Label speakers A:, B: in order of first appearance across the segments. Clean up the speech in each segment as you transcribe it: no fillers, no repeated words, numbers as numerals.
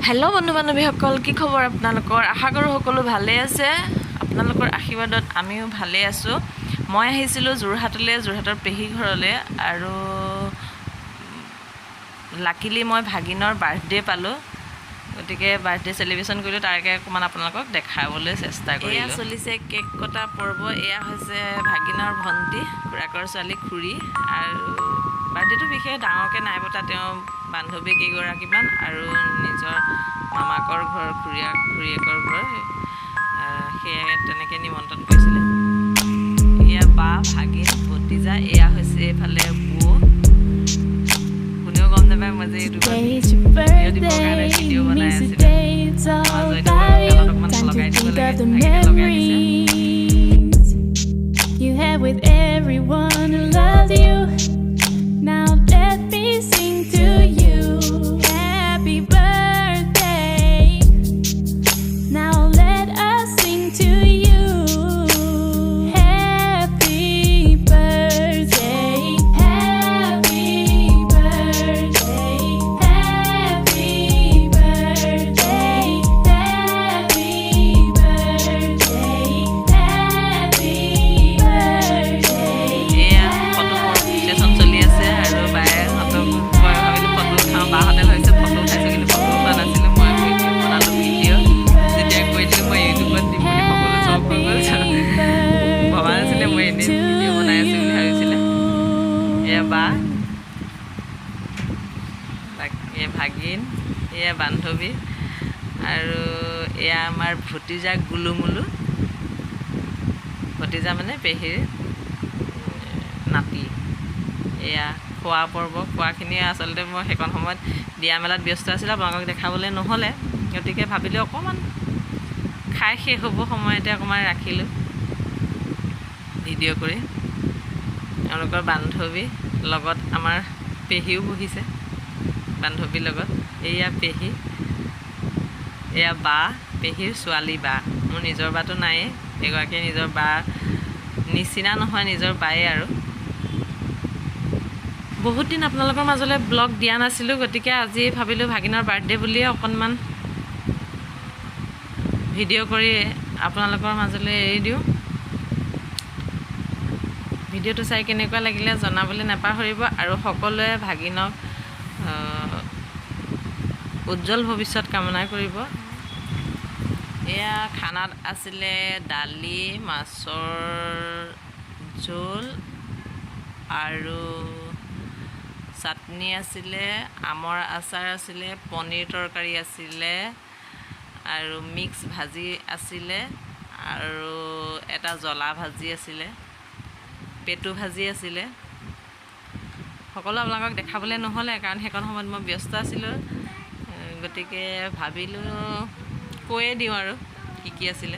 A: Hello' বন্ধু বান্ধৱীসকল, কি খবৰ আপোনালোকৰ? আশা কৰোঁ সকলো ভালেই আছে। আপোনালোকৰ আশীৰ্বাদত আমিও ভালেই আছোঁ। মই আহিছিলোঁ যোৰহাটলৈ, যোৰহাটৰ পেহী ঘৰলৈ, আৰু লাকিলি মই ভাগিনৰ বাৰ্থডে পালোঁ। গতিকে বাৰ্থডে চেলিব্ৰেশ্যন কৰিলোঁ, তাকে অকণমান আপোনালোকক দেখাবলৈ চেষ্টা কৰিলোঁ। এয়া চলিছে কেক কটা পৰ্ব। এয়া হৈছে ভাগিনৰ ভণ্টি, খুৰাকৰ ছোৱালী খুৰী। আৰু বাৰ্থডেটো বিশেষ ডাঙৰকৈ নাই পতা, তেওঁ বান্ধৱী কেইগৰাকীমান আৰু নিজৰ মামাকৰ ঘৰ, খুৰীয়েকৰ ঘৰ, সেয়াই তেনেকৈ নিমন্ত্ৰণ কৰিছিলে। এয়া বা, ভাগিন, ভতিজা। এয়া হৈছে এইফালে বৌ। কোনেও গম নাপায় মই যে ইউটিউবত ভিডিঅ' দিবৰ কাৰণে ভিডিঅ' বনাই আছিলোঁ। অকণমান লগাই দিব লাগে, লগাই দিছে। You have with everyone who loves you. Now let me sing to you. Happy birthday. Now let us sing to you. Happy birthday. Happy birthday. Happy birthday. Happy birthday. Happy birthday. Yeah, photo session choli ase aru bae hatok moi bhabilu photo uthao bahate hoise photo uthaisu kintu photo utha nasilu moi video banalu video jetia koidilu moi youtube ot dim boli সকলো সব হৈ গল ভবা নাছিলে মই এনে video' বনাই আছো বুলি ভাবিছিলে। এয়া বা, এয়া ভাগিন, এয়া বান্ধৱী, আৰু এয়া আমাৰ ভতিজা গুলুমুলু। ভতিজা মানে পেহীৰ নাতি। এয়া খোৱা পৰ্ব। খোৱাখিনি আচলতে মই সেইকণ সময়ত দিয়া মেলাত ব্যস্ত আছিলোঁ, আপোনালোকক দেখাবলৈ নহ'লে। গতিকে ভাবিলোঁ অকণমান খাই শেষ হ'ব সময়তে অকণমান ৰাখিলোঁ ভিডিঅ' কৰি। তেওঁলোকৰ বান্ধৱী লগত আমাৰ পেহীও বহিছে বান্ধৱীৰ লগত। এয়া পেহী, এয়া বা, পেহীৰ ছোৱালী বা। মোৰ নিজৰ বাটো নায়েই, এগৰাকী নিজৰ বা নিচিনা নহয়, নিজৰ বায়ে আৰু। বহুত দিন আপোনালোকৰ মাজলৈ ব্লগ দিয়া নাছিলোঁ, গতিকে আজি ভাবিলোঁ ভাগিনৰ বাৰ্থডে বুলিয়ে অকণমান ভিডিঅ' কৰি আপোনালোকৰ মাজলৈ এৰি দিওঁ। ভিডিঅ'টো চাই কেনেকুৱা লাগিলে জনাবলৈ নাপাহৰিব, আৰু সকলোৱে ভাগিনক উজ্জ্বল ভৱিষ্যত কামনা কৰিব। এয়া খানাত আছিলে দালি, মাছৰ জোল, আৰু চাটনি আছিলে, আমৰ আচাৰ আছিলে, পনীৰ তৰকাৰী আছিলে, আৰু মিক্স ভাজি আছিলে, আৰু এটা জ্বলা ভাজি আছিলে, পেটু ভাজি আছিলে। সকলো আপোনালোকক দেখাবলৈ নহ'লে, কাৰণ সেইকণ সময়ত মই ব্যস্ত আছিলোঁ। গতিকে ভাবিলোঁ কৈয়ে দিওঁ আৰু কি কি আছিলে।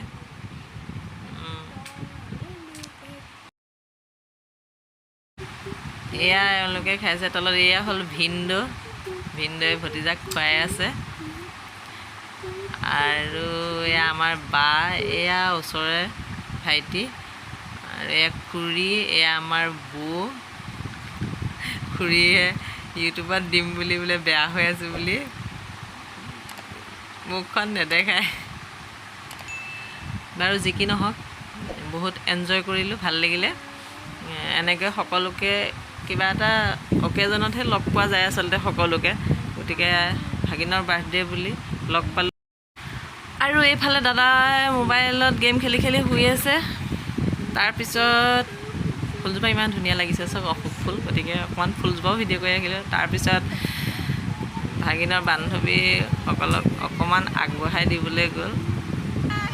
A: এয়া এওঁলোকে খাইছে তলত। এয়া হ'ল ভিনদৈ ভতিজাক খুৱাই আছে। আৰু এয়া আমাৰ বা, এয়া ওচৰৰে ভাইটি, আৰু এয়া খুৰী, এয়া আমাৰ বৌ। খুৰীয়ে ইউটিউবত দিম বুলি বোলে বেয়া হৈ আছোঁ বুলি মুখখন নেদেখায়। বাৰু যি কি নহওক, বহুত এনজয় কৰিলোঁ, ভাল লাগিলে। এনেকৈ সকলোকে কিবা এটা অকেজনতহে লগ পোৱা যায় আচলতে সকলোকে। গতিকে ভাগিনৰ বাৰ্থডে বুলি লগ পালোঁ। আৰু এইফালে দাদাই মোবাইলত গেম খেলি খেলি শুই আছে। তাৰপিছত ফুলজোপা ইমান ধুনীয়া লাগিছে, চব অশোক ফুল, গতিকে অকণমান ফুলজোপাও ভিডিঅ' কৰি ৰাখিলোঁ। তাৰপিছত ভাগিনৰ বান্ধৱীসকলক অকণমান আগবঢ়াই দিবলৈ গ'ল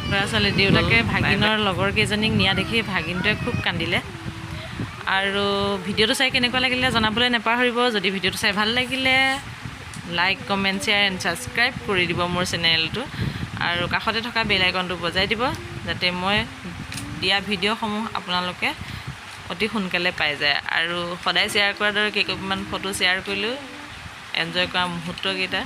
A: ল'ৰা ছোৱালী। দেউতাকে ভাগিনৰ লগৰ কেইজনীক নিয়া দেখি ভাগিনটোৱে খুব কান্দিলে। আৰু ভিডিঅ'টো চাই কেনেকুৱা লাগিলে জনাবলৈ নাপাহৰিব। যদি ভিডিঅ'টো চাই ভাল লাগিলে like, comment, share and subscribe কৰি দিব মোৰ চেনেলটো, আৰু কাষতে থকা বেল আইকনটো বজাই দিব, যাতে মই দিয়া ভিডিঅ'সমূহ আপোনালোকে অতি সোনকালে পাই যায়। আৰু সদায় শ্বেয়াৰ কৰাৰ দৰে কেইকপিমান ফটো শ্বেয়াৰ কৰিলোঁ এনজয় কৰা মুহূৰ্তকেইটা।